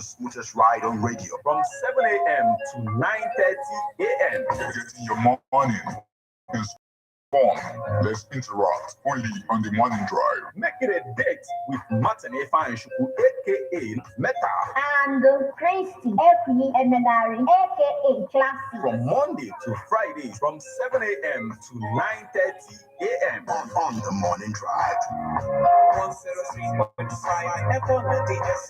smoothest ride on radio from 7 a.m. to 9:30 a.m. Getting your morning is fun. Let's interact only on the morning drive. Make it a date with Martin Efanshuku, aka Meta. And Christy, aka Emenari, aka Classy. From Monday to Friday, from 7 a.m. to 9:30 a.m. on the morning drive. 103.5 FM DSS.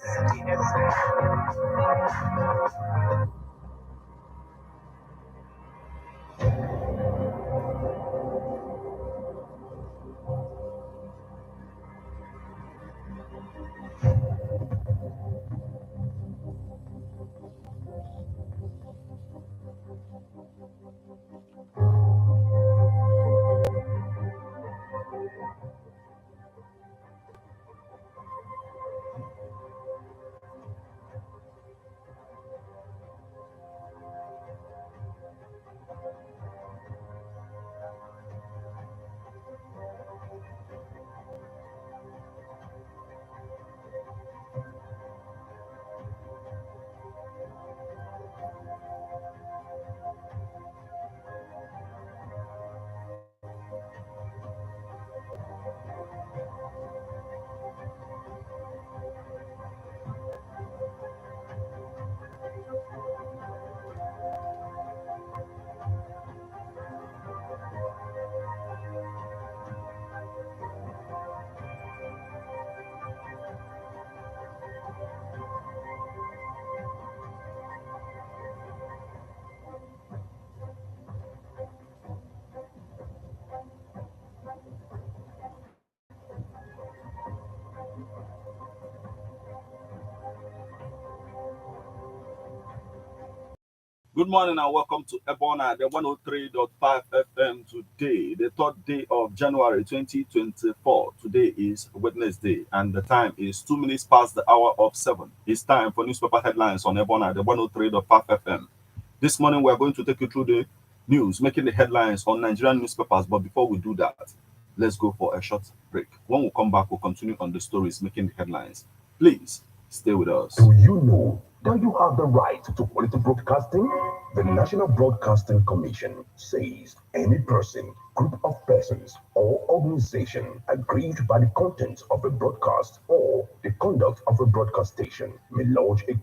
Good morning and welcome to Ebona, the 103.5 FM today, the third day of January 2024. Today is Wednesday and the time is 2 minutes past the hour of 7. It's time for newspaper headlines on Ebona, the 103.5 FM. This morning we are going to take you through the news, making the headlines on Nigerian newspapers. But before we do that, let's go for a short break. When we come back, we'll continue on the stories making the headlines. Please stay with us. Do you know that you have the right to quality broadcasting? The National Broadcasting Commission says any person, group of persons, or organization aggrieved by the content of a broadcast or the conduct of a broadcast station may lodge a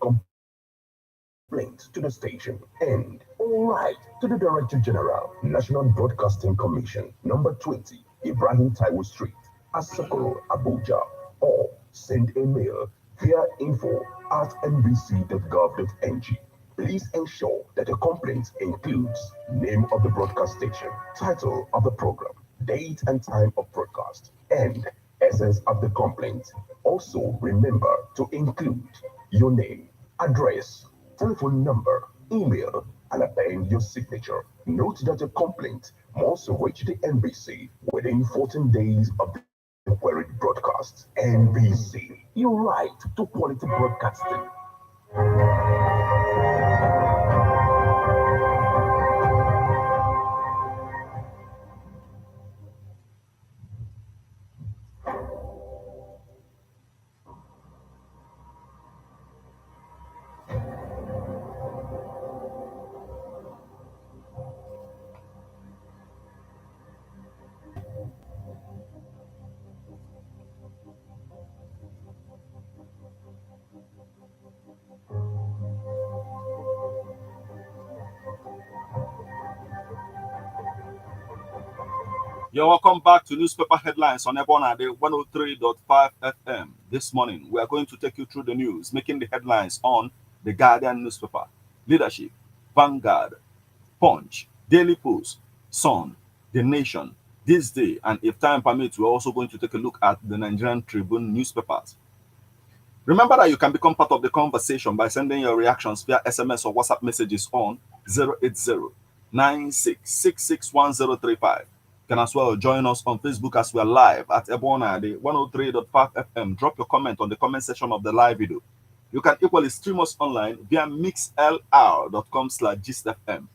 complaint to the station and write to the Director General, National Broadcasting Commission, number 20, Ibrahim Taiwo Street, Asokoro, Abuja, or send a mail via info@nbc.gov.ng. Please ensure that your complaint includes name of the broadcast station, title of the program, date and time of broadcast, and essence of the complaint. Also, remember to include your name, address, telephone number, email, and append your signature. Note that your complaint must reach the NBC within 14 days of the queried broadcast. NBC, your right to quality broadcasting. You're welcome back to newspaper headlines on Ebona, the 103.5 FM. This morning, we are going to take you through the news, making the headlines on the Guardian newspaper, Leadership, Vanguard, Punch, Daily Post, Sun, The Nation, This Day, and if time permits, we're also going to take a look at the Nigerian Tribune newspapers. Remember that you can become part of the conversation by sending your reactions via SMS or WhatsApp messages on 080-96661035. You can as well join us on Facebook as we are live at Ebona, the 103.5 FM. Drop your comment on the comment section of the live video. You can equally stream us online via mixlr.com/gistfm.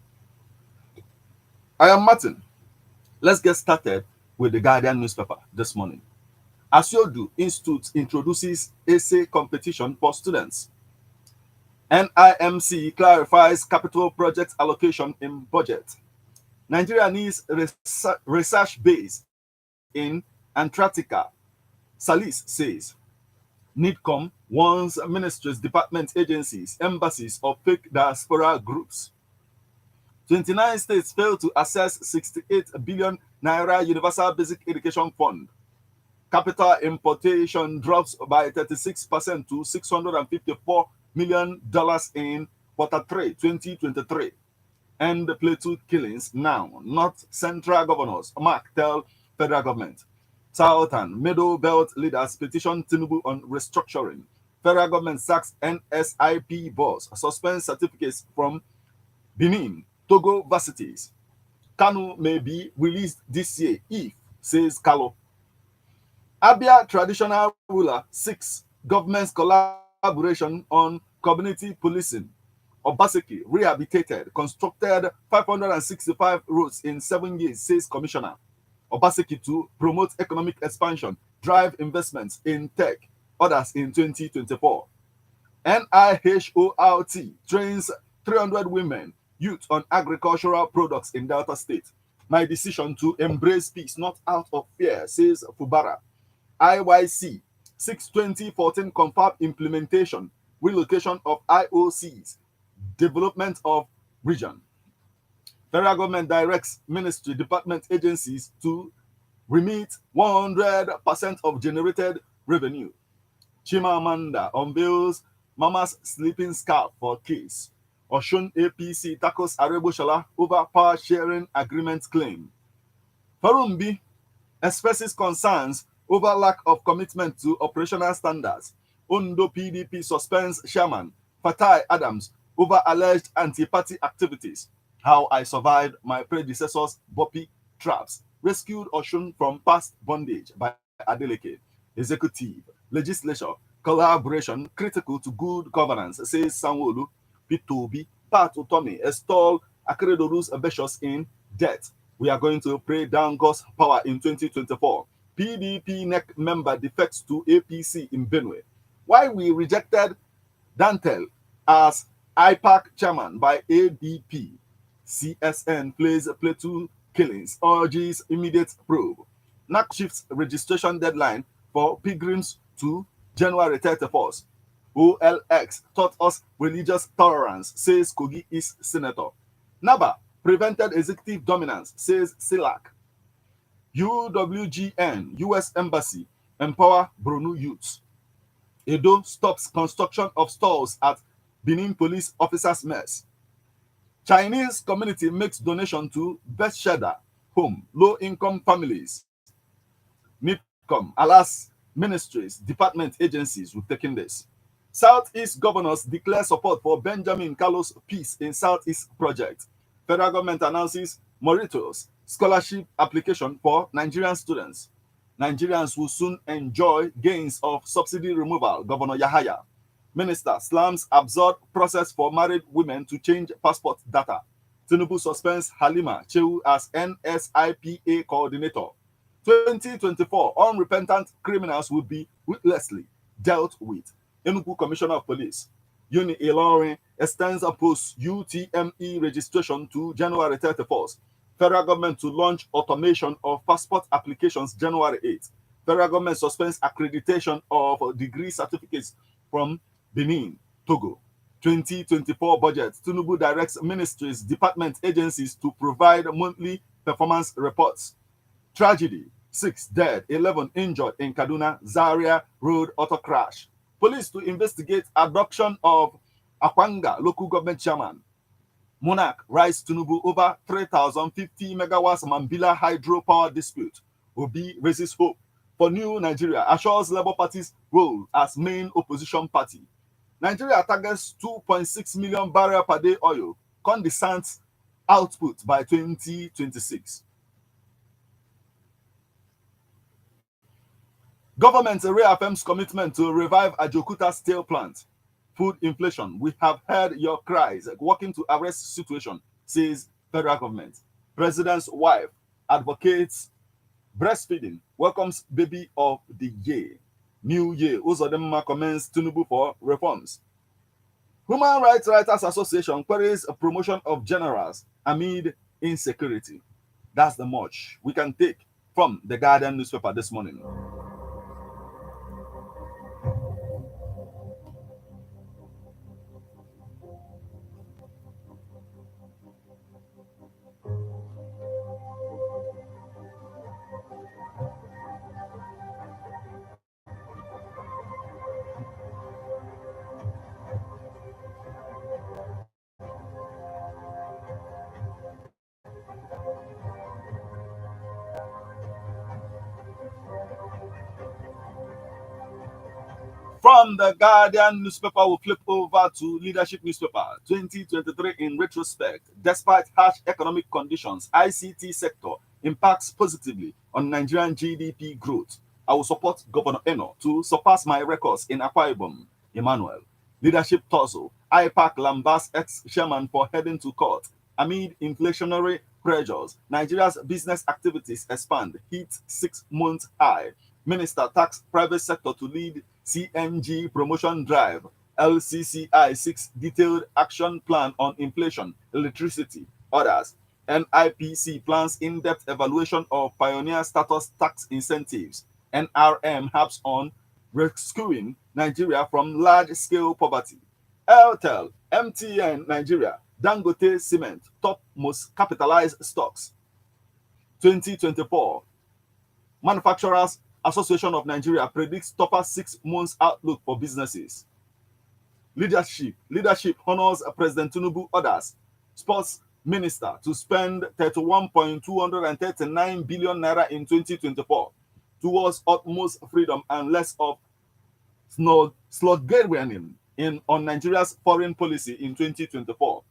I am Martin. Let's get started with the Guardian newspaper this morning. Asiodu Institute introduces essay competition for students. NIMC clarifies capital project allocation in budget. Nigeria needs research base in Antarctica, Salis says. NIDCOM warns ministries, department agencies, embassies of fake diaspora groups. 29 states fail to assess 68 billion naira Universal Basic Education Fund. Capital importation drops by 36% to $654 million in Q3 2023. End plateau killings now, not central governors, Mark tell federal government. South and Middle Belt leaders petition Tinubu on restructuring. Federal government sacks NSIP boss, suspends certificates from Benin, Togo varsities. Kanu may be released this year if, says Kalo. Abia traditional ruler seeks government's collaboration on community policing. Obaseki rehabilitated, constructed 565 roads in 7 years, says Commissioner. Obaseki to promote economic expansion, drive investments in tech, others in 2024. NIHORT trains 300 women, youth on agricultural products in Delta State. My decision to embrace peace, not out of fear, says Fubara. IYC 6/2014 confirmed implementation, relocation of IOCs, development of region. Federal government directs ministry, department agencies to remit 100% of generated revenue. Chimamanda unveils Mama's sleeping scarf for kids. Oshun APC tackles Areboshala over power sharing agreement claim. Farumbi expresses concerns over lack of commitment to operational standards. Ondo PDP suspends chairman Fatai Adams over alleged anti-party activities. How I survived my predecessor's Boppy traps. Rescued Oshun from past bondage by Adeleke. Executive, legislature, collaboration critical to good governance, says Sanwo-Olu. P2B, Pat Utomi, install Akeredoru's ambitious in debt. We are going to pray down God's power in 2024. PDP NEC member defects to APC in Benue. Why we rejected Dantel as IPAC chairman by ADP. CSN plays plateau killings, urges immediate probe. NAC shifts registration deadline for pilgrims to January 31st. OLX taught us religious tolerance, says Kogi East Senator. NABA prevented executive dominance, says SILAC. UWGN, U.S. Embassy, empower Brunu youths. Edo stops construction of stalls at Benin police officers' mess. Chinese community makes donation to Bethesda home, low-income families. NIPCOM, alas, ministries, department agencies will taken this. Southeast governors declare support for Benjamin Carlos Peace in Southeast project. Federal government announces Mauritius scholarship application for Nigerian students. Nigerians will soon enjoy gains of subsidy removal, Governor Yahaya. Minister slams absurd process for married women to change passport data. Tinubu suspends Halima Cheu as NSIPA coordinator. 2024, unrepentant criminals will be ruthlessly dealt with. Enugu Commissioner of Police. Uni Ilorin extends a post-UTME registration to January 31st. Federal government to launch automation of passport applications January 8th. Federal government suspends accreditation of degree certificates from Benin, Togo. 2024 budget. Tinubu directs ministries, department agencies to provide monthly performance reports. Tragedy. 6 dead, 11 injured in Kaduna, Zaria Road auto crash. Police to investigate abduction of Akwanga local government chairman. Monarch rise Tinubu over 3,050 megawatts Mambila hydropower dispute. Obi raises hope for new Nigeria, assures Labour Party's role as main opposition party. Nigeria targets 2.6 million barrel per day oil, condensate output by 2026. Government reaffirms commitment to revive Ajokuta steel plant. Food inflation. We have heard your cries. Working to arrest situation, says federal government. President's wife advocates breastfeeding. Welcomes baby of the year. New year. Uzodema commends Tinubu for reforms. Human Rights Writers Association queries a promotion of generals amid insecurity. That's the much we can take from the Guardian newspaper this morning. From the Guardian newspaper, we flip over to Leadership newspaper 2023 in retrospect. Despite harsh economic conditions, ICT sector impacts positively on Nigerian GDP growth. I will support Governor Eno to surpass my records in Akwa Ibom. Emmanuel. Leadership torso. IPAC lambast ex-chairman for heading to court. Amid inflationary pressures, Nigeria's business activities expand, hit 6-month high. Minister tax private sector to lead CNG promotion drive. LCCI 6 detailed action plan on inflation, electricity, others. NIPC plans in-depth evaluation of pioneer status tax incentives. NRM harps on rescuing Nigeria from large-scale poverty. Airtel, MTN Nigeria, Dangote Cement, top most capitalized stocks. 2024, Manufacturers Association of Nigeria predicts tougher 6 months outlook for businesses. Leadership honors President Tinubu orders sports minister to spend 31.239 billion naira in 2024 towards utmost freedom and less of sloganeering on Nigeria's foreign policy in 2024.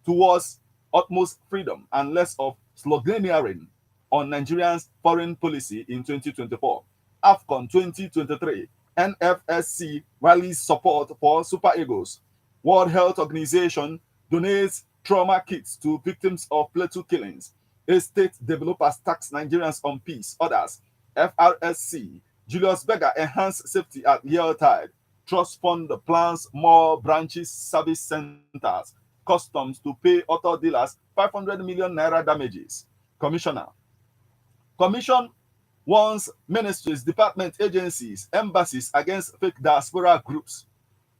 Towards utmost freedom and less of sloganeering on Nigeria's foreign policy in 2024. AFCON 2023, NFSC rallies support for Super Eagles. World Health Organization donates trauma kits to victims of plateau killings. Estate developers tax Nigerians on peace. Others. FRSC. Julius Berger enhance safety at Yale-Tide. Trust fund plans more branches service centers. Customs to pay auto dealers 500 million naira damages. Commission warns ministries, department agencies, embassies against fake diaspora groups.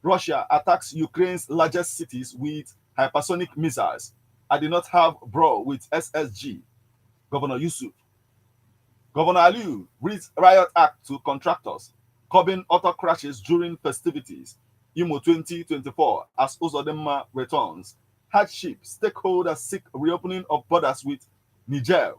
Russia attacks Ukraine's largest cities with hypersonic missiles. I did not have brawl with SSG. Governor Yusuf. Governor Aliu reads riot act to contractors, curbing auto crashes during festivities. Imo 2024 as Uzodinma returns. Hardship, stakeholders seek reopening of borders with Niger.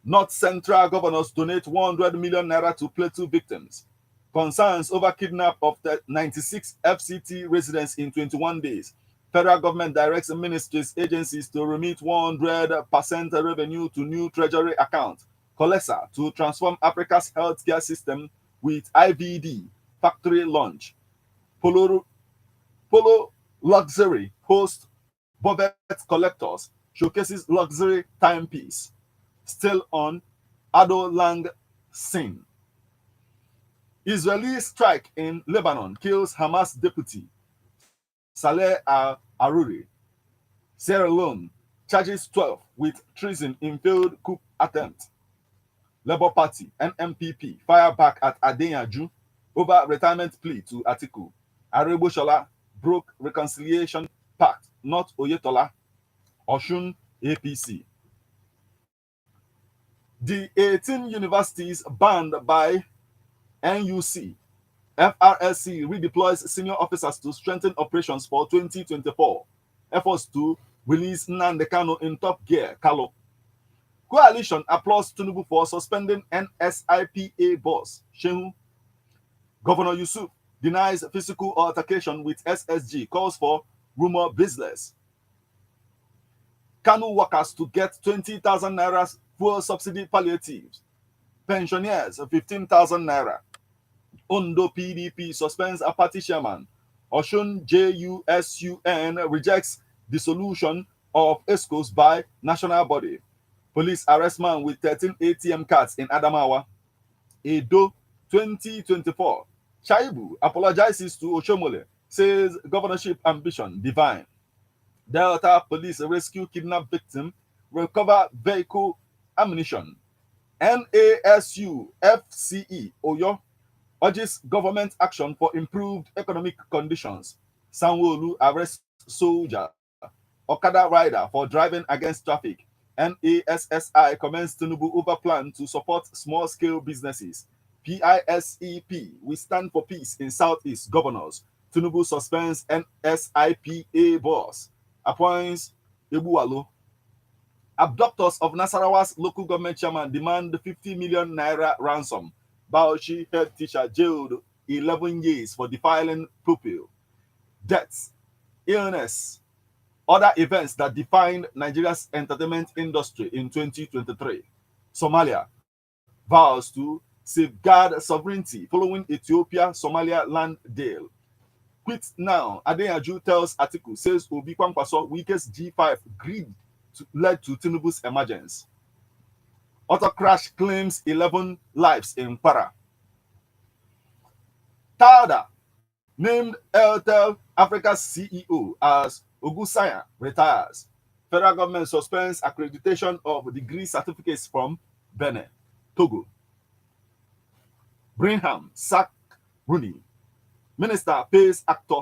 North Central governors donate 100 million naira to plateau victims. Concerns over kidnap of 96 FCT residents in 21 days. Federal government directs ministries, agencies to remit 100% revenue to new treasury account. COLESA to transform Africa's healthcare system with IVD factory launch. Polo Luxury hosts Bobet Collectors, showcases luxury timepiece. Still on Ado Lang Sin. Israeli strike in Lebanon kills Hamas deputy Saleh al-Aruri. Sierra Leone charges 12 with treason in failed coup attempt. Labour Party, NMPP, fire back at Adeyanju over retirement plea to Atiku. Areboshola broke reconciliation pact, not Oyetola. Oshun, APC. The 18 universities banned by NUC. FRSC redeploys senior officers to strengthen operations for 2024. Efforts to release Nnamdi Kanu in top gear. Kalo. Coalition applauds Tinubu for suspending NSIPA boss. Shehu. Governor Yusuf denies physical altercation with SSG. Calls for rumor business. Kanu workers to get 20,000 naira fuel subsidy palliatives. Pensioners 15,000 naira. Ondo PDP suspends a party chairman. Oshun JUSUN rejects dissolution of ESCOs by national body. Police arrest man with 13 ATM cards in Adamawa. Edo 2024. Shaibu apologizes to Oshomole, says governorship ambition divine. Delta police rescue kidnapped victim, recover vehicle ammunition. NASU FCE Oyo urges government action for improved economic conditions. Sanwo-Olu arrests soldier, Okada rider for driving against traffic. NASSI commends Tinubu over plan to support small-scale businesses. PISEP, we stand for peace in Southeast governors. Tinubu suspends NSIPA boss, appoints Ebualo. Abductors of Nasarawa's local government chairman demand 50 million naira ransom. Bauchi head teacher jailed 11 years for defiling pupil. Deaths, illness, other events that defined Nigeria's entertainment industry in 2023. Somalia vows to safeguard sovereignty following Ethiopia-Somalia land deal. Quit now. Adeyanju tells Atiku, says Obi Kwankwaso weakest G5 greed led to Tinubu's emergence. Auto crash claims 11 lives in Para. Tauda named Airtel Africa's CEO as Ogusanya retires. Federal government suspends accreditation of degree certificates from Benin, Togo. Brinham sack Rooney. Minister pays actor.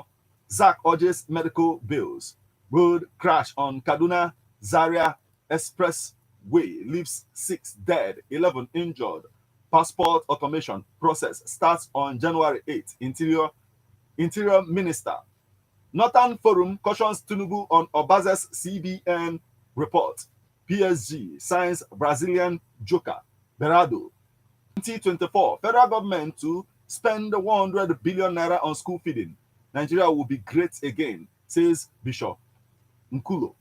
Zach urges medical bills. Road crash on Kaduna Zaria Expressway leaves 6 dead, 11 injured. Passport automation process starts on January 8. Interior Minister. Northern Forum cautions Tinubu on Obaza's CBN report. PSG signs Brazilian joker Berardo. 2024, federal government to spend 100 billion naira on school feeding. Nigeria will be great again, says Bishop Nkulo.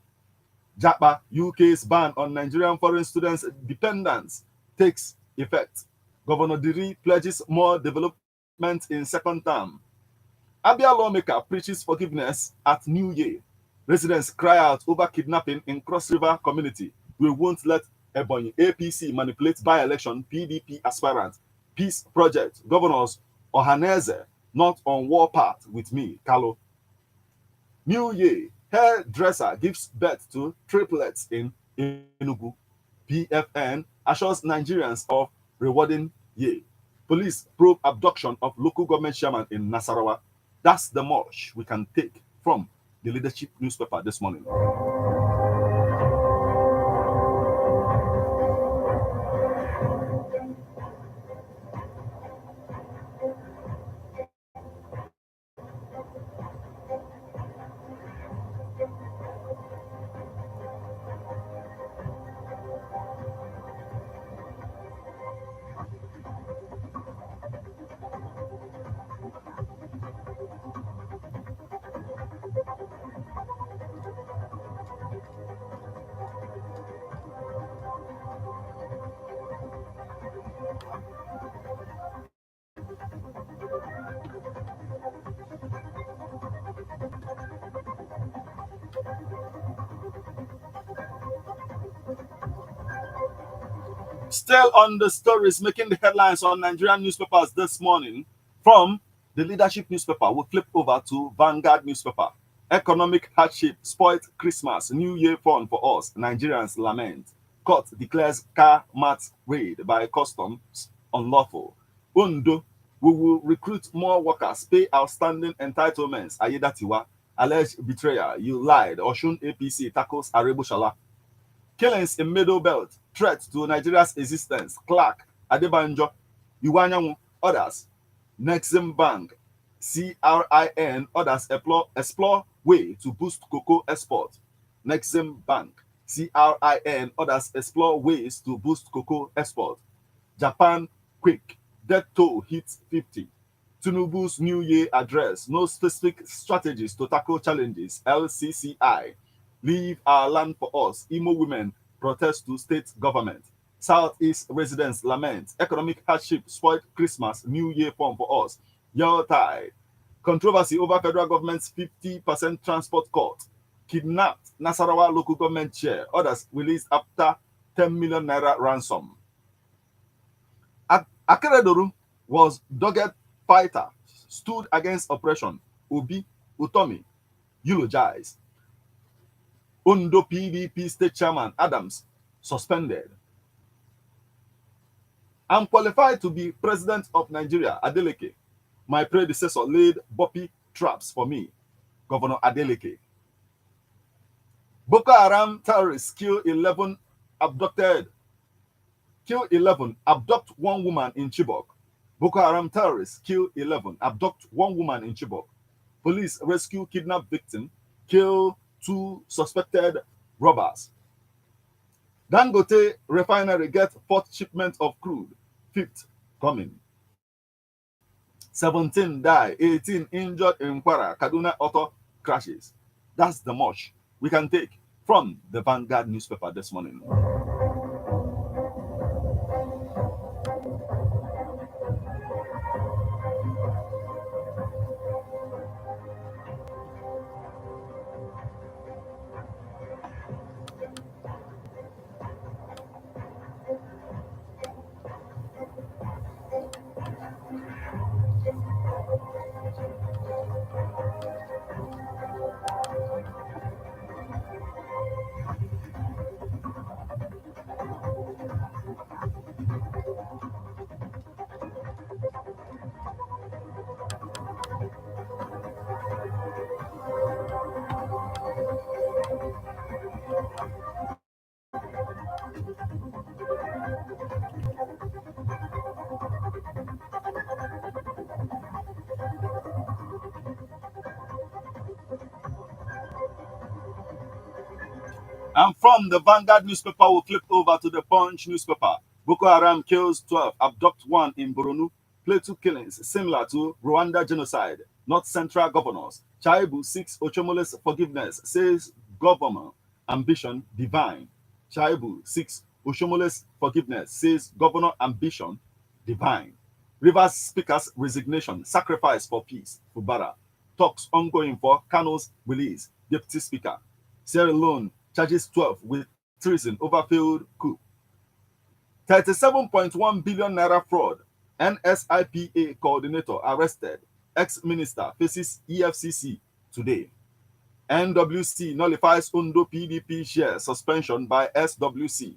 Japa, UK's ban on Nigerian foreign students' dependents takes effect. Governor Diri pledges more development in second term. Abia lawmaker preaches forgiveness at New Year. Residents cry out over kidnapping in Cross River community. We won't let Ebonyi APC manipulate by-election PDP aspirant. Peace project. Governors Ohaneze not on war path with me, Kalo. New Year. Hairdresser gives birth to triplets in Enugu. PFN assures Nigerians of rewarding year. Police probe abduction of local government chairman in Nasarawa. That's the much we can take from the leadership newspaper this morning. Still on the stories making the headlines on Nigerian newspapers this morning, from the leadership newspaper, we flip over to Vanguard newspaper. Economic hardship spoiled Christmas, New Year fun for us. Nigerians lament. Court declares car mat raid by customs unlawful. Undo, we will recruit more workers, pay outstanding entitlements. Ayedatiwa, alleged betrayal, you lied. Oshun APC tackles Arebushala. Killings in Middle Belt, threat to Nigeria's existence. Clark, Adebanjo, Iwanyanwu, others. Nexim Bank, CRIN, others explore way to boost cocoa export. Nexim Bank, CRIN, others explore ways to boost cocoa export. Japan, quick, death toll hits 50. Tinubu's New Year address, no specific strategies to tackle challenges. LCCI, leave our land for us. Imo women protest to state government. Southeast residents lament. Economic hardship spoiled Christmas, New Year fun for us. Yeltai. Controversy over federal government's 50% transport cut. Kidnapped Nasarawa local government chair. Others released after 10 million naira ransom. Akeredolu was dogged fighter, stood against oppression. Obi Utomi eulogized. Ondo PDP State Chairman Adams suspended. I'm qualified to be president of Nigeria, Adeleke. My predecessor laid boppy traps for me, Governor Adeleke. Boko Haram terrorists kill 11, abduct one woman in Chibok. Boko Haram terrorists kill 11, abduct one woman in Chibok. Police rescue kidnapped victim, kill 2 suspected robbers. Dangote refinery gets 4th shipment of crude, 5th coming. 17 die, 18 injured in Kwara, Kaduna auto crashes. That's the much we can take from the Vanguard newspaper this morning. And from the Vanguard newspaper, we'll flip over to the Punch newspaper. Boko Haram kills 12, abduct 1 in Borno. Plateau killings similar to Rwanda genocide. North Central governors. Chaibu seeks Ochomole's forgiveness, says governor ambition divine. Chaibu seeks Oshomole's forgiveness, says governor ambition divine. Rivers Speaker's resignation, sacrifice for peace. Fubara. Talks ongoing for Kano's release. Deputy Speaker. Sierra Leone charges 12 with treason over failed coup. 37.1 billion naira fraud. NSIPA coordinator arrested. Ex-minister faces EFCC today. NWC nullifies Ondo PDP share suspension by SWC.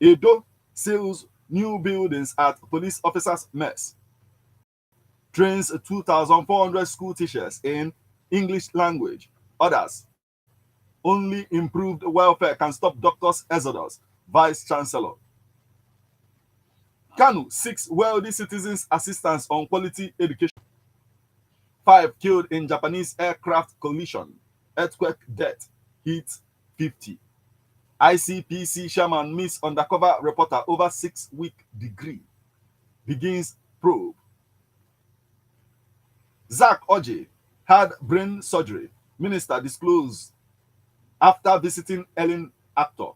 Edo sells new buildings at police officers' mess. Trains 2,400 school teachers in English language. Others. Only improved welfare can stop doctors' exodus. Vice Chancellor. Kanu seeks wealthy citizens assistance on quality education. 5 killed in Japanese aircraft collision. Earthquake death hit 50. ICPC chairman meets undercover reporter over 6-week degree. Begins probe. Zach Oje had brain surgery. Minister disclosed after visiting Ellen actor.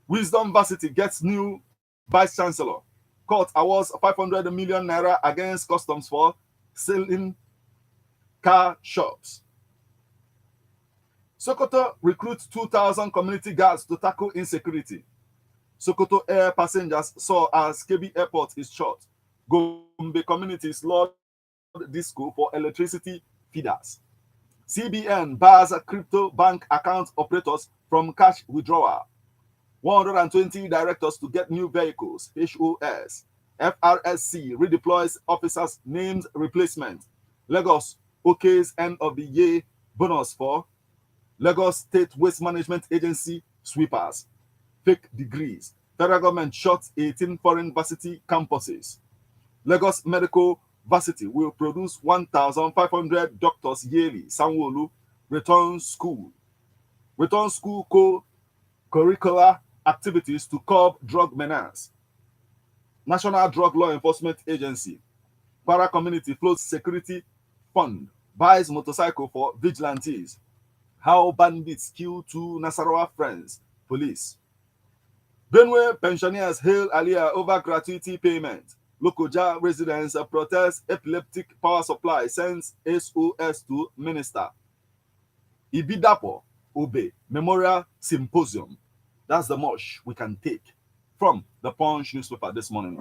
Wisdom Varsity gets new vice chancellor. Court awards 500 million naira against customs for selling car shops. Sokoto recruits 2,000 community guards to tackle insecurity. Sokoto air passengers saw as KB Airport is shut. Gombe communities laud disco for electricity feeders. CBN bars crypto bank account operators from cash withdrawal. 120 directors to get new vehicles, HOS. FRSC redeploys officers' names replacement. Lagos OK's end of the year bonus for Lagos State Waste Management Agency sweepers. Fake degrees. Federal government shuts 18 foreign varsity campuses. Lagos Medical Varsity will produce 1,500 doctors yearly. Sanwo-Olu return school co-curricular activities to curb drug menace. National Drug Law Enforcement Agency. Para Community floats security fund. Buys motorcycle for vigilantes. How bandits kill 2 Nasarawa friends. Police. Benue pensioners hail Aliyah over gratuity payment. Lokoja residents protest epileptic power supply, sends SOS to minister. Ibidapo Obe Memorial Symposium. That's the much we can take from the Punch newspaper this morning.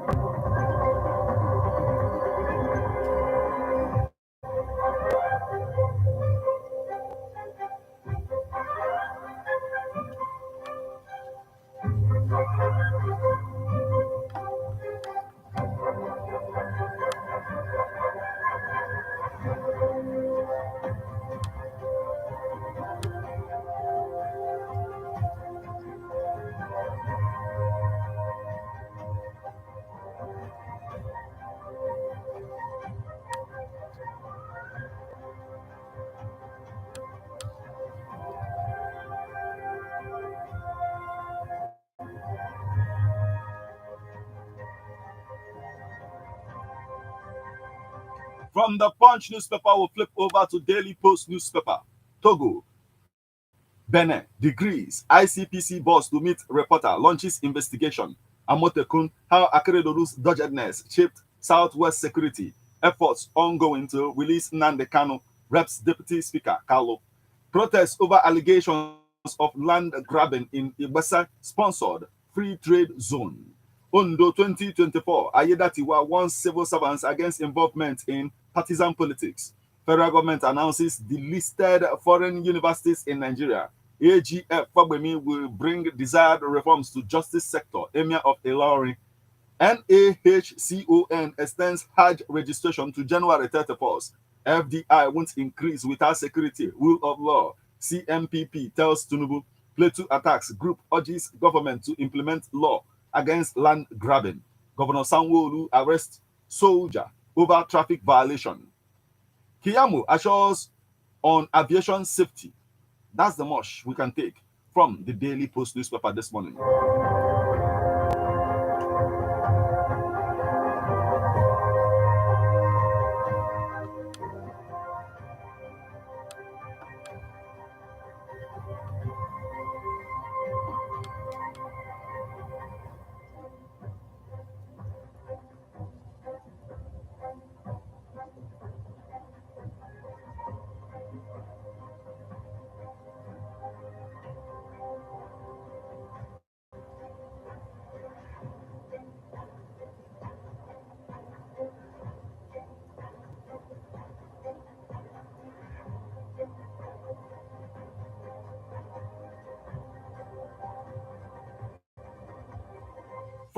From the Punch newspaper, we'll flip over to Daily Post newspaper. Togo, Benin, degrees. ICPC boss to meet reporter, launches investigation. Amotekun, how Akeredolu's doggedness shaped Southwest security. Efforts ongoing to release Nnamdi Kanu, reps Deputy Speaker Kalu. Protests over allegations of land grabbing in Igbasa-sponsored free trade zone. Ondo 2024, Ayedatiwa warns civil servants against involvement in partisan politics. Federal government announces delisted foreign universities in Nigeria. AGF Fagbemi will bring desired reforms to justice sector. Emir of Ilorin. NAHCON extends Hajj registration to January 31st. FDI won't increase without security. Rule of law. CMPP tells Tinubu. Plateau attacks. Group urges government to implement law against land grabbing. Governor Sanwo-Olu arrests soldier over traffic violation. Kiyamu assures on aviation safety. That's the much we can take from the Daily Post newspaper this morning.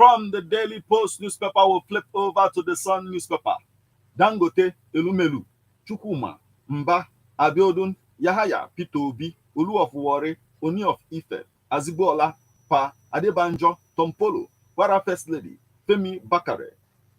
From the Daily Post newspaper, we'll flip over to the Sun newspaper. Dangote, Elumelu, Chukuma, Mba, Abiodun, Yahaya, Peter Obi, Olu of Warri, Oni of Ife, Azibuola, Pa, Adebanjo, Tompolo, Kwara First Lady, Femi Bakare,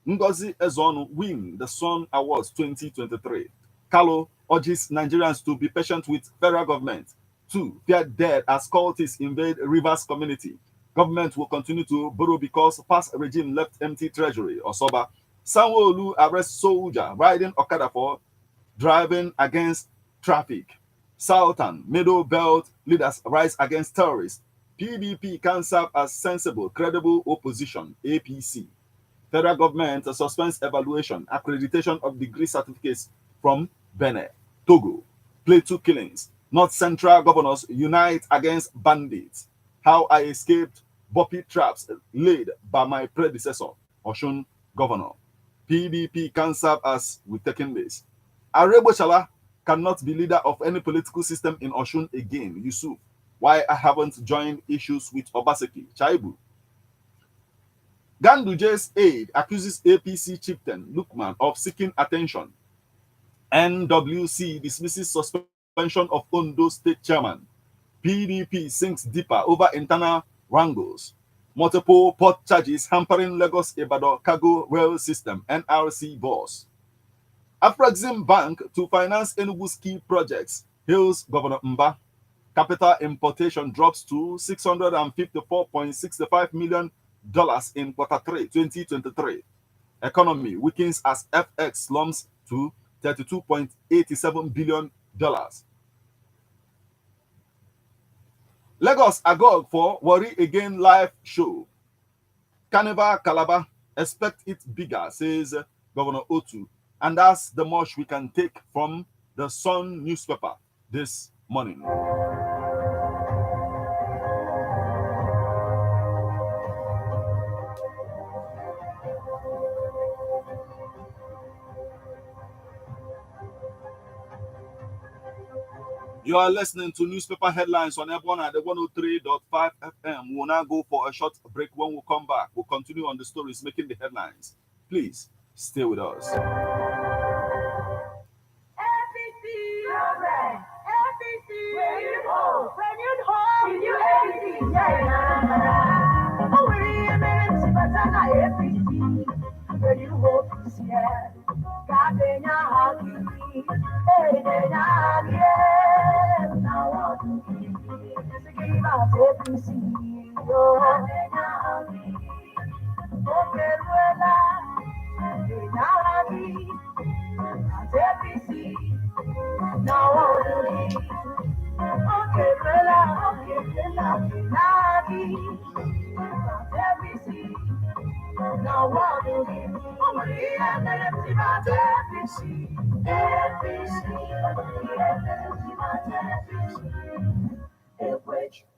Ngozi Ezonu win the Sun Awards 2023. Kalo urges Nigerians to be patient with federal government. 2. Fear dead as cultists invade Rivers community. Government will continue to borrow because past regime left empty treasury. Osoba. Sanwo-Olu arrests soldier riding Okada for driving against traffic. Southern Middle Belt leaders rise against terrorists. PDP can serve as sensible, credible opposition. APC. Federal government suspends evaluation, accreditation of degree certificates from Benin. Togo. Plateau killings. North Central governors unite against bandits. How I escaped Boppy traps laid by my predecessor, Oshun governor. PDP can serve as we've taken this. Arebo Shala cannot be leader of any political system in Oshun again. Yusuf, why I haven't joined issues with Obaseki. Chaibu. Ganduje's aide accuses APC chieftain Lukman of seeking attention. NWC dismisses suspension of Ondo state chairman. PDP sinks deeper over internal wrangles. Multiple port charges hampering Lagos Ibadan cargo rail system. NRC boss. Afrexim Bank to finance Enugu's key projects. Hails Governor Mba. Capital importation drops to $654.65 million in Q3 2023. Economy weakens as FX slumps to $32.87 billion. Lagos Agog for Worry Again live show. Carnival Calabar, expect it bigger, says Governor Otu. And that's the much we can take from the Sun newspaper this morning. You are listening to newspaper headlines on Ebona at the 103.5 FM. We'll now go for a short break. When we come back, we'll continue on the stories making the headlines. Please stay with us.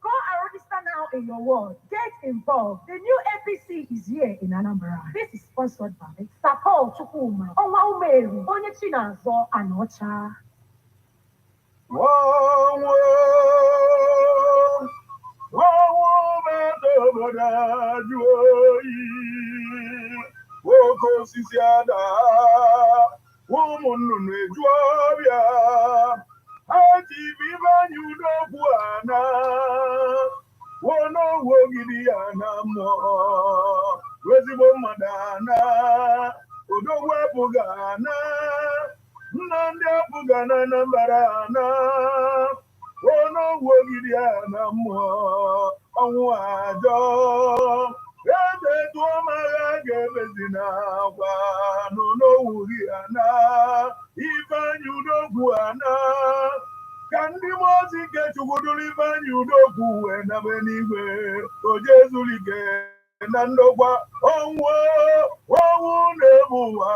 Go and register now in your ward. Get involved. The new APC is here in Anambra. This is sponsored by Sako Chukuma, Onwa Umeru, Onyechinazo, and Ocha. Nnamdi apụgana na mbara na ono wogidi na mmụọ ọnwụ ajọ ebe tụọmagha ga-ebezi na agwa n'onowughị ana Ifeanyi Udogwu ana ka ndị mmụọ ozi nke Chukwu duru Ifeanyi Udogwu wee nabe n'igwe ojezulike na ndokwa ọnwụ na-egbu ụwa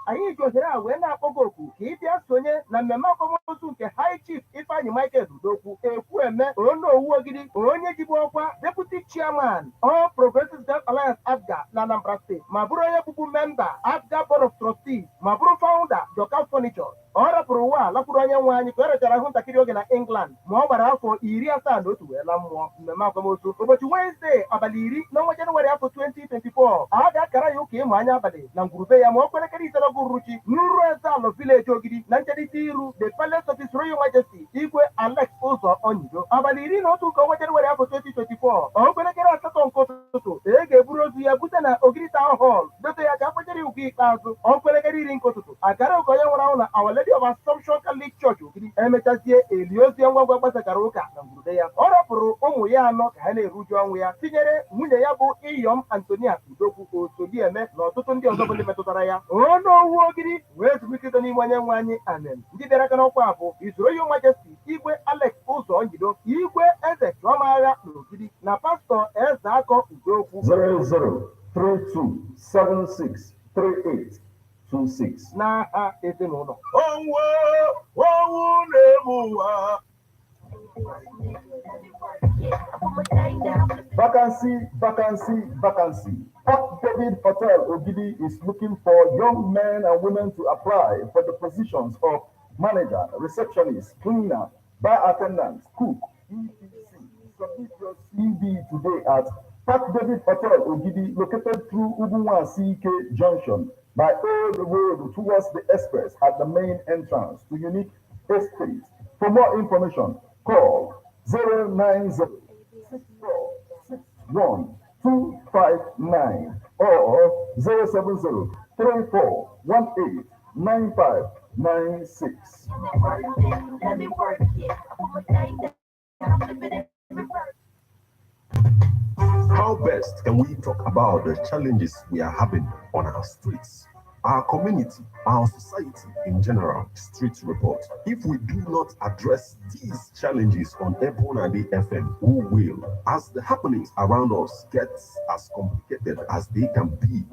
anyị jụziri a wee na-akpọgo oku ka ị bịa sonye na mmemme akwamozu nke High Chief Ifeanyi Michael Udogwu Ekwueme Onowu Ogidi onye jibu ọkwa Deputy Chairman All Progressives Girls Alliance ABGA na Anambra State ma bụrụ onye bụbu memba ABGA Board of Trustees ma bụrụ founder Joka Furniture. Ọ rapụrụ ụwa lakwuru onye nwe anyị ka o rechara ahụ ntakịrị oge na England ma ọ gbara afọ 71 wee la mmụọ. Mmemme akwamozu ụbọchị Wednesday abalị 10 n'ọnwa Jenụwarị afọ 2024 a ga-akara ya ụka ịmụ anya abalị na ngwurube ya ma o kwerekere ise n'oge uruchi n'uru Ezalụ Village Ogidi na njedite iru The Palace of His Royal Majesty Igwe Alex Ụzọ Onyido abalị 11 nke ọnwa Jenụwarị afọ 2024 o kwerekere 8 nke ụtụtụ ga-eburu ozu ya bute na Ogidi Town Hall dote ya ka akpachara ugwu ikpeazụ o kwerekere 10 nke ụtụtụ akara ụka onye nwụrụ anwụ na Our Lady of Assumption Catholic Church Ogidi emechazie eli ozi ngwangwa gbasakara ụka na ngwurube ya. Ọ rapụrụ ụmụ ya anọ ka ha na-eruju ọnwụ ya tinyere nwunye ya bụ Iyom Antonia Udogwu Osodieme na ọtụtụ ndị ọzọ bụ ndị metụtara ya. Onowu Ogidi wee zumikito n'ime onye nwe anyị amen. Ndị bịara aka n'ọkwa bụ His Royal Majesty Igwe Alex Ụzọ Onyido, Igwe Eze Chiomagha n'Ogidi na Pastọ Ezeakọ Udogwu 0032763826 n'aha ezinụlọ. ọnwụ na-egbu ụwa. Vacancy. Park David Hotel Ogidi is looking for young men and women to apply for the positions of manager, receptionist, cleaner, bar attendant, cook, etc. Submit your CV today at Park David Hotel Ogidi, located through Ugunwa CK Junction by Old Road towards the express at the main entrance to Unique Estate. For more information, call 090-6461-259 or 070-3418-9596. How best can we talk about the challenges we are having on our streets, our community, our society in general? Street report. If we do not address these challenges on Ebonade FM, who will? As the happenings around us get as complicated as they can be.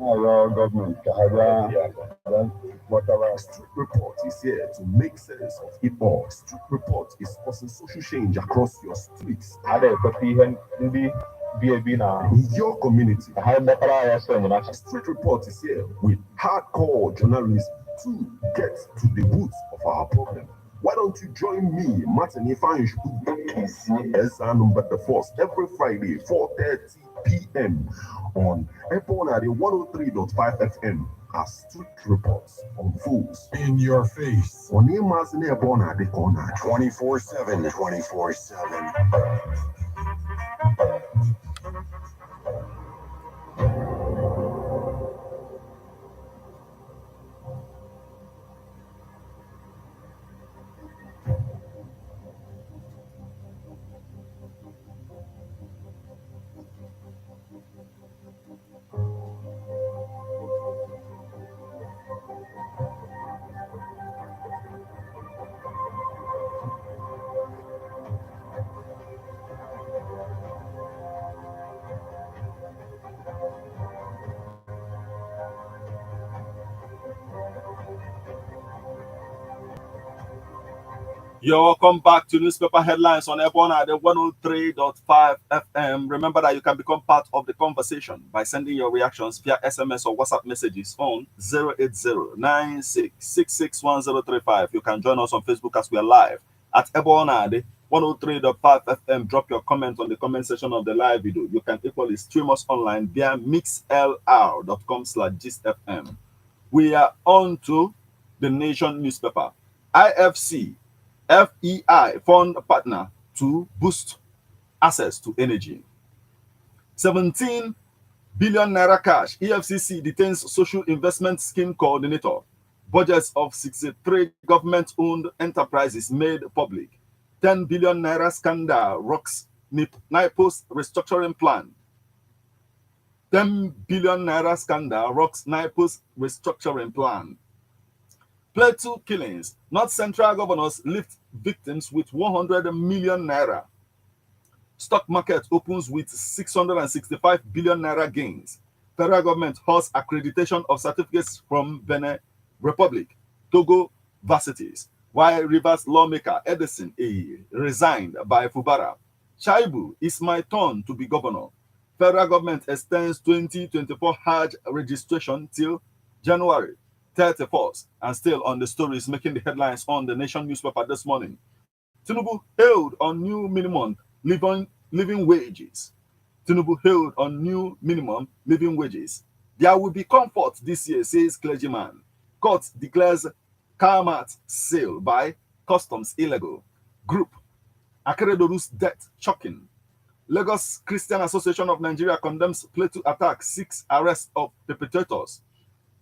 Street report is here to make sense of it all. Street report is causing social change across your streets. In your community, Street Report is here with hardcore journalism to get to the roots of our problem. Why don't you join me, Martin Ifeanyi number the first every Friday, 4:30 p.m. on Ebonade 103.5 FM as Street Reports unfolds In your face. on Emazine Ebonade corner 24/7. 24/7. You're welcome back to Newspaper Headlines on Ebona at the 103.5 FM. Remember that you can become part of the conversation by sending your reactions via SMS or WhatsApp messages on 080-96661035. You can join us on Facebook as we are live at Ebona at the 103.5 FM. Drop your comment on the comment section of the live video. You can equally stream us online via mixlr.com/gistfm. We are on to the Nation newspaper. IFC FEI fund partner to boost access to energy. 17 billion naira cash. EFCC detains social investment scheme coordinator. Budgets of 63 government-owned enterprises made public. 10 billion naira scandal rocks NIPO's restructuring plan. 10 billion naira scandal rocks NIPO's restructuring plan. Plateau killings. North Central governors lift victims with 100 million naira. Stock market opens with 665 billion naira gains. Federal government holds accreditation of certificates from Benin Republic, Togo varsities. While Rivers lawmaker Edison A resigned by Fubara. Shaibu, it's my turn to be governor. Federal government extends 2024 Hajj registration till January 31st. And still on the stories making the headlines on the Nation newspaper this morning. Tinubu hailed on new minimum living wages. Tinubu hailed on new minimum living wages. There will be comfort this year, says clergyman. Court declares Carmat sale by customs illegal. Group. Akeredoru's death shocking. Lagos Christian Association of Nigeria condemns Plateau attack, seeks arrest of perpetrators.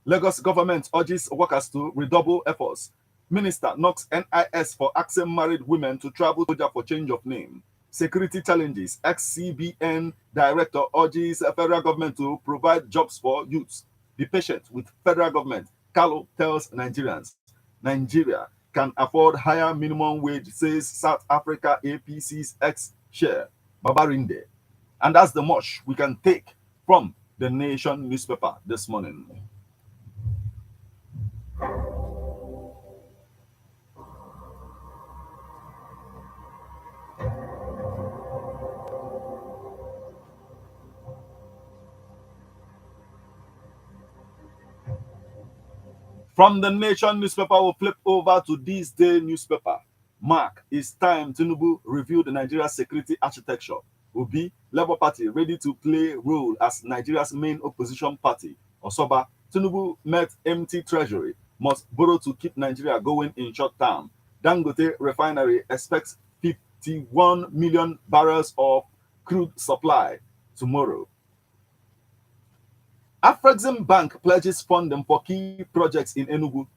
Lagos government urges workers to redouble efforts. Minister knocks NIS for asking married women to travel for change of name. Security challenges. Ex-CBN director urges federal government to provide jobs for youths. Be patient with federal government. Carlo tells Nigerians. Nigeria can afford higher minimum wage, says South Africa APC's ex-chair, Babarinde. And that's the much we can take from the Nation newspaper this morning. From the Nation newspaper, we'll flip over to this day newspaper. Mark, it's time Tinubu reviewed Nigeria's security architecture. Obi, Labour Party ready to play role as Nigeria's main opposition party. Osoba, Tinubu met empty treasury, must borrow to keep Nigeria going in short term. Dangote refinery expects 51 million barrels of crude supply tomorrow. Afrexim Bank pledges funding for key projects in Enugu.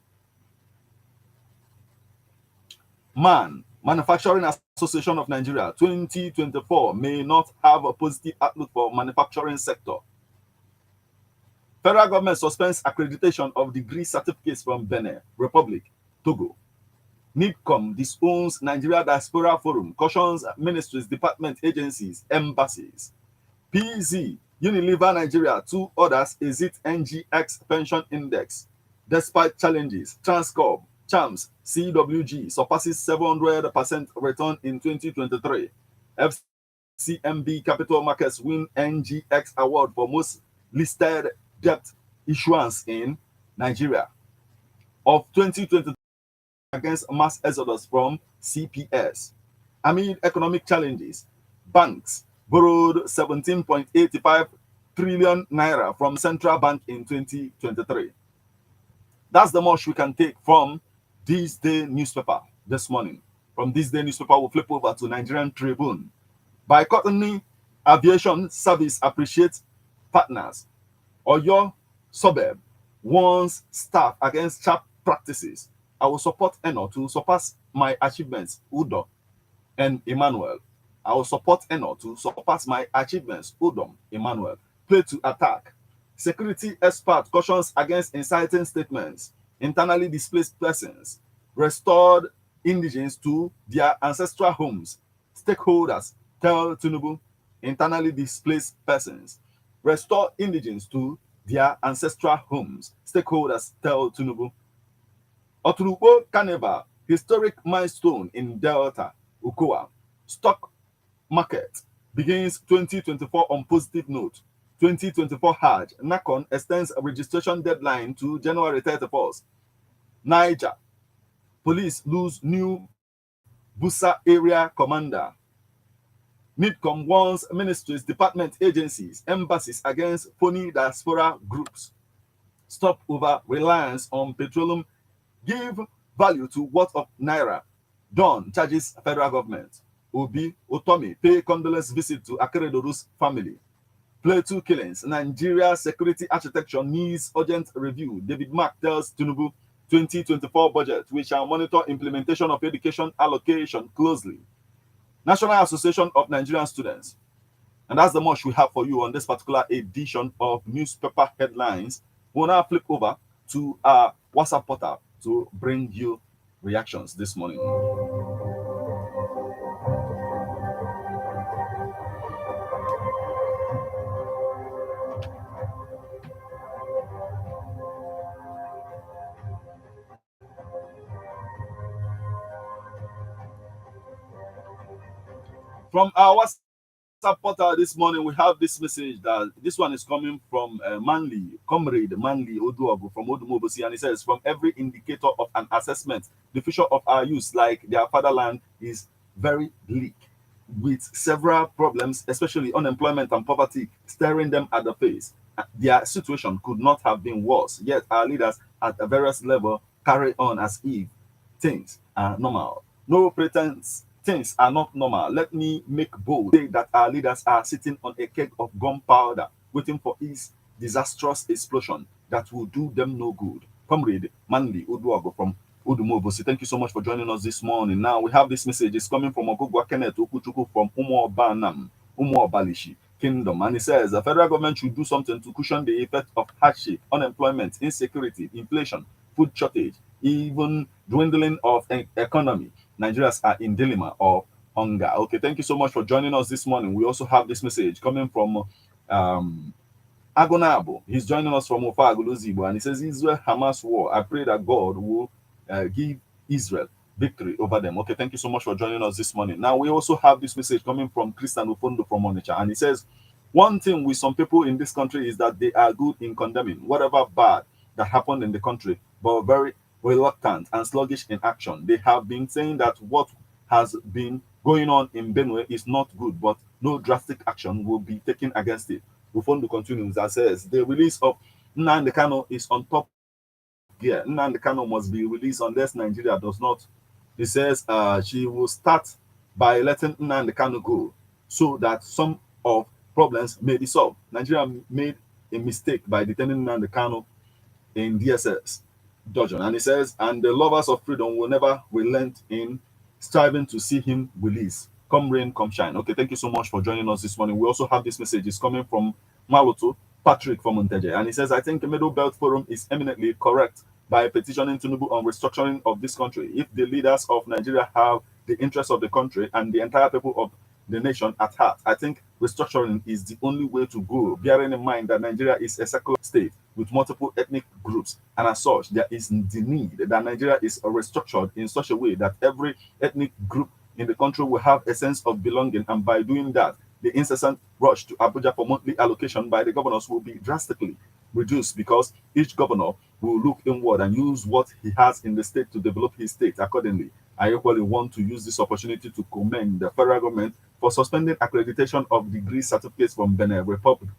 Manufacturing Association of Nigeria 2024 may not have a positive outlook for manufacturing sector. Federal government suspends accreditation of degree certificates from Benin Republic, Togo. NIDCOM disowns Nigeria Diaspora Forum, cautions ministries, department, agencies, embassies. PZ, Unilever Nigeria, 2 others exit NGX pension index. Despite challenges, Transcorp, Chams, CWG surpasses 700% return in 2023. FCMB Capital Markets win NGX award for most listed debt issuance in Nigeria. Of 2023 against mass exodus from CPS. Amid economic challenges, banks borrowed 17.85 trillion naira from central bank in 2023. That's the much we can take from this day newspaper this morning. From this day newspaper, we'll flip over to Nigerian Tribune. By Courtney Aviation Service appreciates partners. Oyo suburb warns staff against sharp practices. I will support Eno to surpass my achievements, Udom and Emmanuel. I will support Eno to surpass my achievements, Udom, Emmanuel. Play to attack. Security expert cautions against inciting statements. Internally displaced persons. Restored indigenes to their ancestral homes. Stakeholders tell Tinubu. Internally displaced persons. Restore indigenes to their ancestral homes. Stakeholders tell Tinubu. Oturukpo Carnival Historic milestone in Delta, Ukoa. Stock market begins 2024 on positive note. 2024 Hajj. NACON extends a registration deadline to January 31st. Niger. Police lose new Busa area commander. NIDCOM warns ministries, department agencies, embassies against phony diaspora groups. Stop over reliance on petroleum. Give value to worth of Naira. Dawn charges federal government. Obi Otomi pay condolence visit to Akeredoru's family. Plateau killings. Nigeria security architecture needs urgent review. David Mark tells Tinubu 2024 budget. We shall monitor implementation of education allocation closely. National Association of Nigerian Students. And that's the much we have for you on this particular edition of newspaper headlines. We'll now flip over to our WhatsApp portal to bring you reactions this morning. From our WhatsApp portal this morning, we have this message that this one is coming from Comrade Manly Oduogu from Odumobosi, and it says, from every indicator of an assessment, the future of our youth, like their fatherland, is very bleak, with several problems, especially unemployment and poverty, staring them at the face. Their situation could not have been worse, yet our leaders at a various level carry on as if things are normal. No pretense. Things are not normal. Let me make bold say that our leaders are sitting on a keg of gunpowder, waiting for his disastrous explosion that will do them no good. Comrade Manly Uduago from Udumobosi, thank you so much for joining us this morning. Now we have this message. It's coming from Ogugwa Kenneth Okuchuku from Umuobalishi Kingdom, and it says the federal government should do something to cushion the effect of hardship, unemployment, insecurity, inflation, food shortage, even dwindling of economy. Nigerians are in dilemma of hunger. Okay, thank you so much for joining us this morning. We also have this message coming from Agonabo. He's joining us from Ofa Aguluzibo, and he says, Israel-Hamas war. I pray that God will give Israel victory over them. Okay, thank you so much for joining us this morning. Now, we also have this message coming from Christian Ufondo from Onitsha, and he says, one thing with some people in this country is that they are good in condemning whatever bad that happened in the country, but very reluctant and sluggish in action. They have been saying that what has been going on in Benue is not good, but no drastic action will be taken against it. Ufondo continues and says, the release of Nnamdi Kanu is on top gear. Nnamdi Kanu must be released unless Nigeria does not. He says she will start by letting Nnamdi Kanu go so that some of problems may be solved. Nigeria made a mistake by detaining Nnamdi Kanu in DSS dungeon, and he says, and the lovers of freedom will never relent in striving to see him released. Come rain, come shine. Okay, thank you so much for joining us this morning. We also have this message. It's coming from Maloto Patrick from Monteje, and he says, I think the Middle Belt Forum is eminently correct by petitioning Tinubu on restructuring of this country. If the leaders of Nigeria have the interests of the country and the entire people of the nation at heart, I think restructuring is the only way to go, bearing in mind that Nigeria is a secular state with multiple ethnic groups, and as such, there is the need that Nigeria is restructured in such a way that every ethnic group in the country will have a sense of belonging, and by doing that, the incessant rush to Abuja for monthly allocation by the governors will be drastically reduced, because each governor will look inward and use what he has in the state to develop his state accordingly. I equally want to use this opportunity to commend the federal government for suspending accreditation of degree certificates from Benin Republic,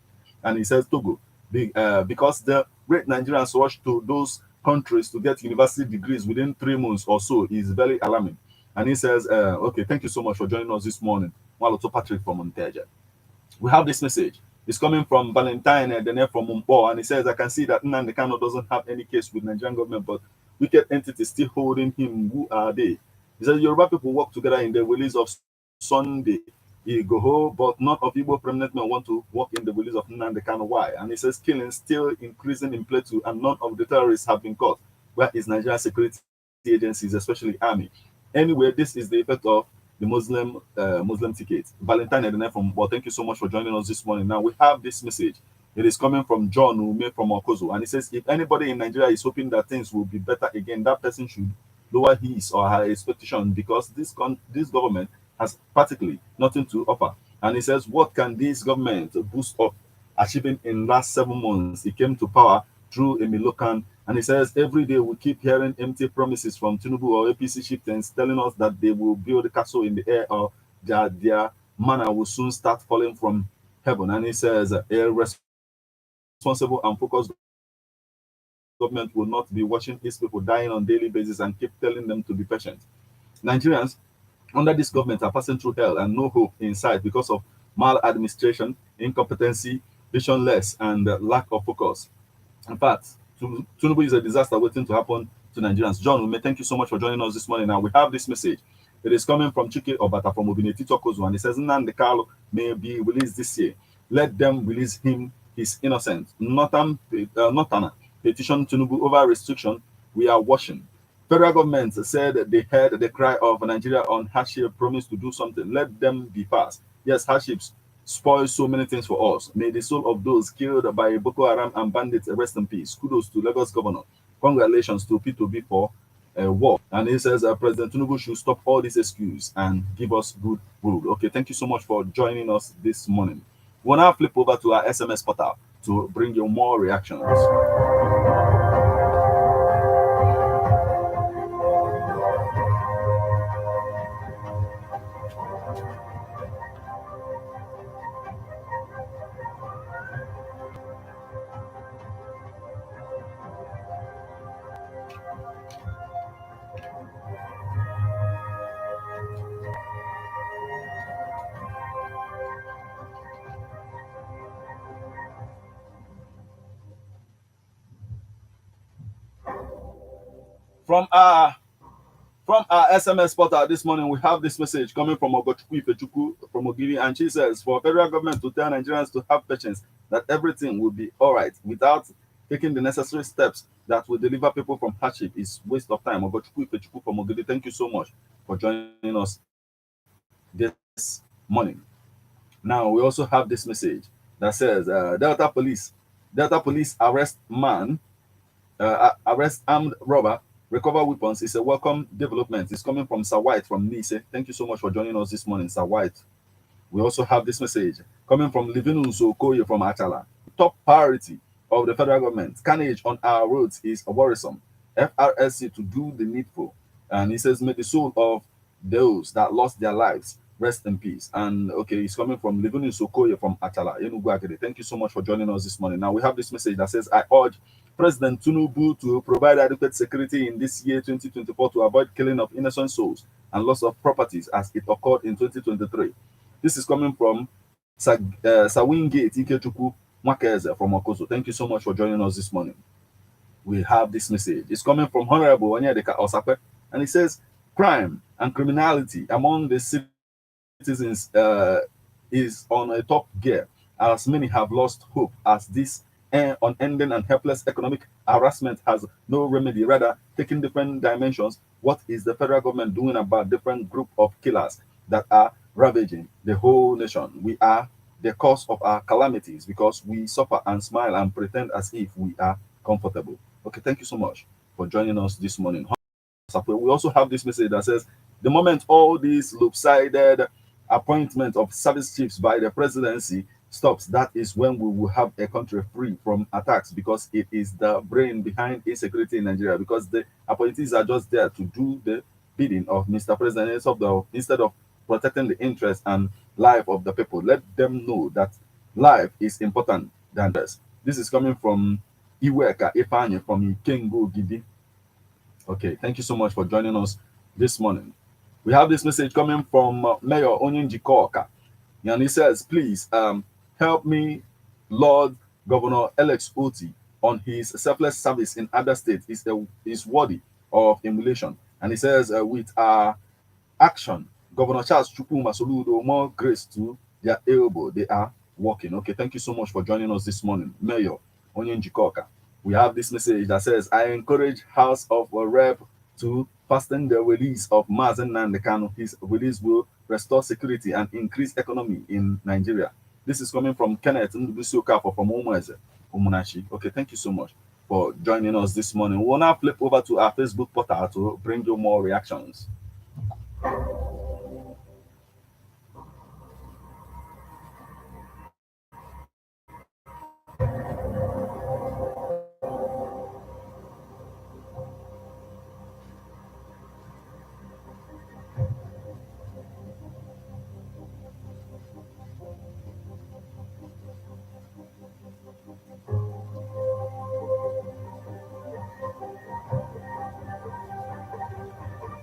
and he says Togo, because the great Nigerians rush to those countries to get university degrees within 3 months or so is very alarming. And he says, okay, thank you so much for joining us this morning. Maloto Patrick from Monteja. We have this message. It's coming from Valentine Dene from Mumbo, and he says, I can see that Nnamdi Kanu doesn't have any case with Nigerian government, but wicked entities still holding him. Who are they? He says, Yoruba people work together in the release of Sunday Igboho, but none of Igbo prominent men want to work in the release of Nnamdi Kanu. Why? And he says, killing still increasing in Plateau, and none of the terrorists have been caught. Where is Nigerian security agencies, especially army? Anyway, this is the effect of the Muslim ticket. Valentine Edene from, well, thank you so much for joining us this morning. Now we have this message. It is coming from John Ume from Okozo, and he says, if anybody in Nigeria is hoping that things will be better again, that person should lower his or her expectation because this government has practically nothing to offer. And he says, what can this government boost up achieving in last 7 months? He came to power through a Milokan, and he says every day we keep hearing empty promises from Tinubu or APC chieftains telling us that they will build a castle in the air or their manna will soon start falling from heaven. And he says a responsible and focused government will not be watching these people dying on daily basis and keep telling them to be patient. Nigerians under this government are passing through hell and no hope in sight because of maladministration, incompetency, visionless, and lack of focus. In fact, Tinubu is a disaster waiting to happen to Nigerians. John, we may thank you so much for joining us this morning. Now we have this message. It is coming from Chike Obata from Obineti Tokozu, and it says Nnamdi Kanu may be released this year. Let them release him. He's innocent. Notana petition Tinubu over restriction. We are watching. Federal government said they heard the cry of Nigeria on hardship, promised to do something. Let them be passed. Yes, hardships spoil so many things for us. May the soul of those killed by Boko Haram and bandits rest in peace. Kudos to Lagos Governor. Congratulations to P2B for war. And he says President Tinubu should stop all these excuses and give us good rule. Okay, thank you so much for joining us this morning. We'll now flip over to our SMS portal to bring you more reactions. From our SMS portal this morning, we have this message coming from Ogochukwu Ifechukwu from Ogiri, and she says, for federal government to tell Nigerians to have patience, that everything will be all right without taking the necessary steps that will deliver people from hardship is waste of time. Ogochukwu Ifechukwu from Ogiri, thank you so much for joining us this morning. Now, we also have this message that says, Delta Police arrest armed robber, recover weapons is a welcome development. It's coming from Sir White from Nice. Thank you so much for joining us this morning, Sir White. We also have this message coming from Livinus Okoye from Achala. Top priority of the federal government, carnage on our roads is worrisome. FRSC to do the needful. And he says, may the soul of those that lost their lives rest in peace. And okay, it's coming from Livinus Okoye from Achala. Thank you so much for joining us this morning. Now we have this message that says, I urge President Tinubu to provide adequate security in this year 2024 to avoid killing of innocent souls and loss of properties as it occurred in 2023. This is coming from Sawingate Ikechukwu Mwakeze from Okoso. Thank you so much for joining us this morning. We have this message. It's coming from Honorable Onyedeka Osakwe, and it says, crime and criminality among the citizens is on a top gear, as many have lost hope as this unending and helpless economic harassment has no remedy, rather taking different dimensions. What is the federal government doing about different group of killers that are ravaging the whole nation? We are the cause of our calamities because we suffer and smile and pretend as if we are comfortable. Okay, thank you so much for joining us this morning. We also have this message that says, the moment all these lopsided appointment of service chiefs by the presidency stops, that is when we will have a country free from attacks, because it is the brain behind insecurity in Nigeria, because the appointees are just there to do the bidding of Mr. President instead of protecting the interest and life of the people. Let them know that life is important than this. This is coming from Iweka Ifanye from Ikengo Gidi. Okay, thank you so much for joining us this morning. We have this message coming from Mayor Onyinji Koka, and he says, please help me, Lord Governor Alex Oti, on his selfless service in other states is worthy of emulation. And he says, with our action, Governor Charles Chukwuma Soludo, more grace to their elbow, they are working. Okay, thank you so much for joining us this morning, Mayor Onyinji Koka. We have this message that says, I encourage House of Rep to fasten the release of Mazen Nnamdi Kanu. His release will restore security and increase economy in Nigeria. This is coming from Kenneth Ndubusioka from Umunashi. Okay, thank you so much for joining us this morning. We'll now flip over to our Facebook portal to bring you more reactions.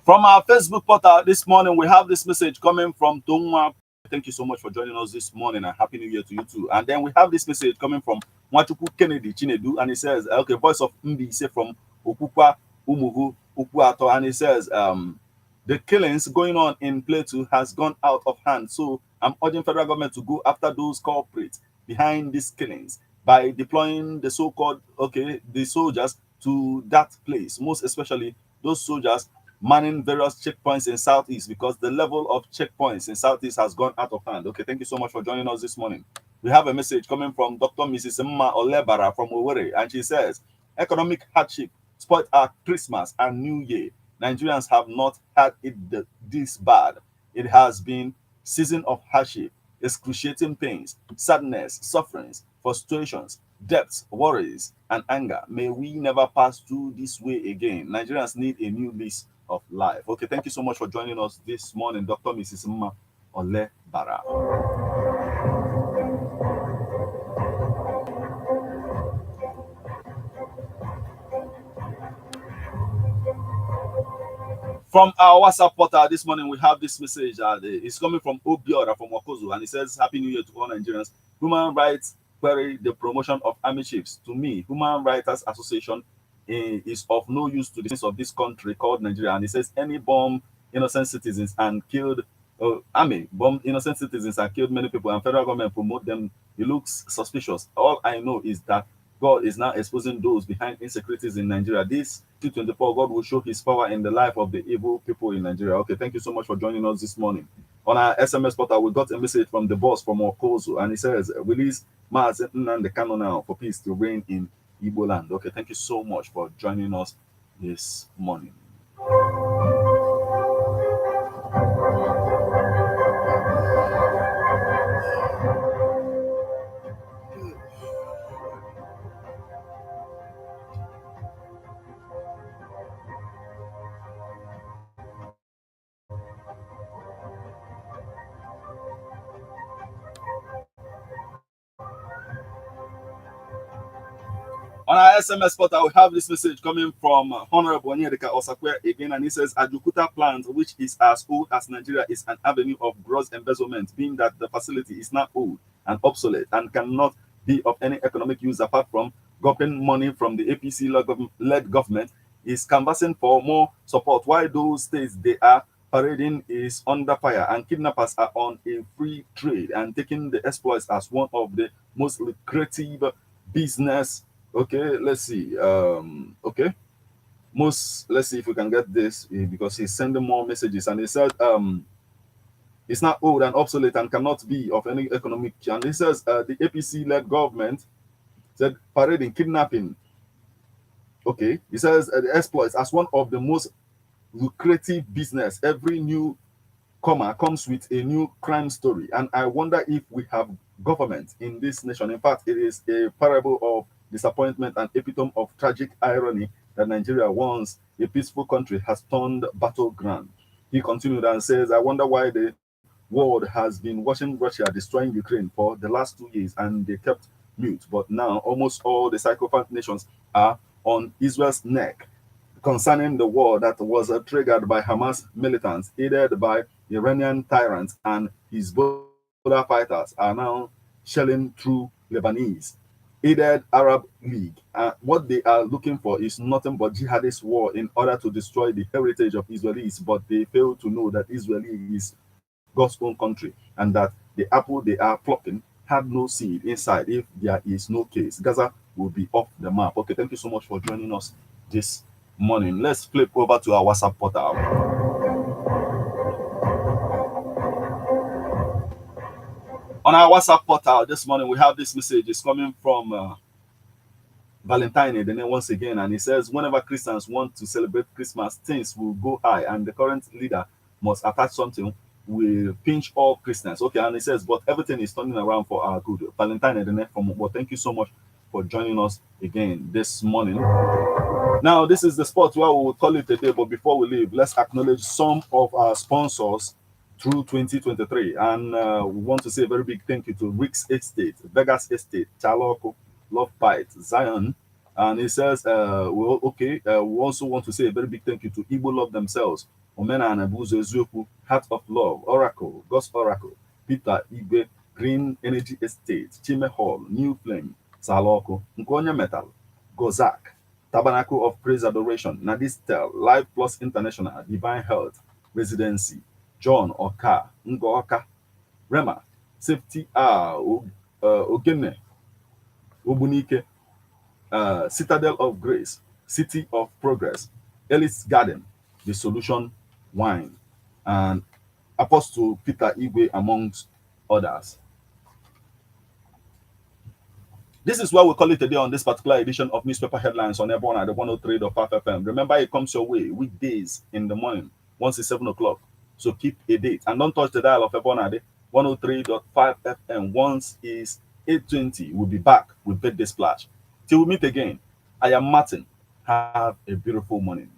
From our Facebook portal this morning, we have this message coming from Dongwa. Thank you so much for joining us this morning, and Happy New Year to you too. And then we have this message coming from Mwachuku Kennedy Chinedu, and he says, okay, voice of Mbi, say from Okukwa Umugu Ukuato, and he says, the killings going on in Plateau has gone out of hand. So I'm urging federal government to go after those culprits behind these killings by deploying the so-called, the soldiers to that place, most especially those soldiers manning various checkpoints in Southeast, because the level of checkpoints in Southeast has gone out of hand. Okay, thank you so much for joining us this morning. We have a message coming from Dr. Mrs. Mma Olebara from Owerri, and she says, economic hardship spoiled our Christmas and New Year. Nigerians have not had it this bad. It has been season of hardship, excruciating pains, sadness, sufferings, frustrations, debts, worries, and anger. May we never pass through this way again. Nigerians need a new lease of life. Okay, thank you so much for joining us this morning, Dr. Mrs. Mma Olebara. From our WhatsApp portal this morning, we have this message. It's coming from Obiora from Wakozu, and it says, Happy New Year to all Nigerians. Human rights query the promotion of army chiefs. To me, Human Writers Association is of no use to the citizens of this country called Nigeria. And it says, any bomb innocent citizens and killed bomb innocent citizens and killed many people, and federal government promote them. It looks suspicious. All I know is that God is now exposing those behind insecurities in Nigeria. This 2024, God will show his power in the life of the evil people in Nigeria. Okay, thank you so much for joining us this morning. On our SMS portal, we got a message from the boss from Okozu, and he says, release Mazen Nnamdi Kanu now for peace to reign in Igbo land. Okay, thank you so much for joining us this morning. On our SMS portal, we have this message coming from Honorable Onyedika Osakwe again, and he says, Ajukuta plant, which is as old as Nigeria, is an avenue of gross embezzlement, being that the facility is now old and obsolete and cannot be of any economic use apart from gobbling money from the APC-led government, is canvassing for more support, while those states they are parading is under fire, and kidnappers are on a free trade and taking the exploits as one of the most lucrative business. Okay, let's see. Let's see if we can get this, because he's sending more messages, and he said it's not old and obsolete and cannot be of any economic. And he says the APC-led government said parading kidnapping. Okay, he says the exploits as one of the most lucrative business. Every new comes with a new crime story, and I wonder if we have government in this nation. In fact, it is a parable of disappointment and epitome of tragic irony that Nigeria, once a peaceful country, has turned battleground. He continued and says, I wonder why the world has been watching Russia destroying Ukraine for the last 2 years and they kept mute. But now almost all the sycophant nations are on Israel's neck concerning the war that was triggered by Hamas militants, aided by Iranian tyrants, and Hezbollah fighters are now shelling through Lebanese aided Arab League. What they are looking for is nothing but jihadist war in order to destroy the heritage of Israelis, but they fail to know that Israel is God's own country, and that the apple they are plucking had no seed inside if there is no case. Gaza will be off the map. Okay, thank you so much for joining us this morning. Let's flip over to our WhatsApp portal. On our WhatsApp portal this morning, we have this message. It's coming from Valentine then once again, and he says whenever Christians want to celebrate Christmas, things will go high, and the current leader must attach something will pinch all Christians. Okay, and he says, but everything is turning around for our good. Valentine then from well, thank you so much for joining us again this morning. Now, this is the spot where we will call it a day, but before we leave, let's acknowledge some of our sponsors through 2023. And we want to say a very big thank you to Rick's Estate, Vegas Estate, Chaloko, Love Bite, Zion. And he says, we also want to say a very big thank you to Igbo Love themselves, Omena and Abuzo Ezuoku, Heart of Love, Oracle, God's Oracle, Peter Igwe, Green Energy Estate, Chime Hall, New Flame, Saloko, Nkonya Metal, Gozak, Tabernacle of Praise Adoration, Nadistel, Life Plus International, Divine Health, Residency, John Oka, Ngoka, Rema, Safety Ogene, Obunike, Citadel of Grace, City of Progress, Ellis Garden, The Solution Wine, and Apostle Peter Igwe, amongst others. This is what we call it today on this particular edition of Newspaper Headlines on Airborne at the 103.5 FM. Remember, it comes your way weekdays in the morning, once it's 7 o'clock. So keep a date. And don't touch the dial of Airborne at the 103.5 FM. Once it's 8:20, we'll be back with Birthday Splash. Till we meet again, I am Martin. Have a beautiful morning.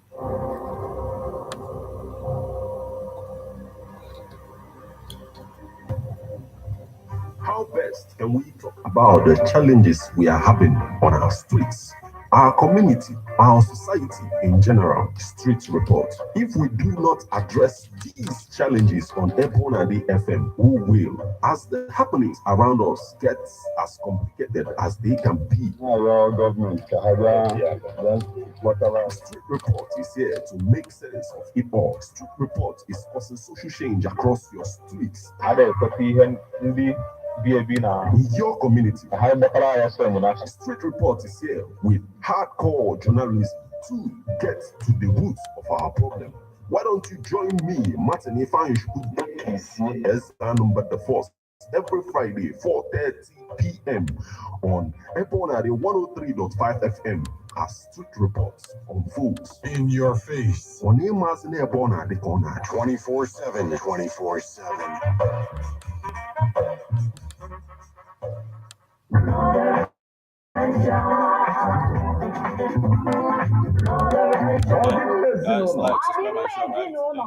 How best can we talk about the challenges we are having on our streets, our community, our society in general? Street Report. If we do not address these challenges on Ebonade FM, who will? As the happenings around us get as complicated as they can be, Our government, whatever. Street Report is here to make sense of it all. Street Report is causing social change across your streets, in your community. Street Report is here with hardcore journalism to get to the roots of our problem. Why don't you join me, Martin Ifanyu, as number the first every Friday, 4:30 p.m. on Ebonade 103.5 FM as Street Reports unfolds in your face. On Emas in Ebonade corner 24/7, 24/7. Guys, like, subscribe, and share, like.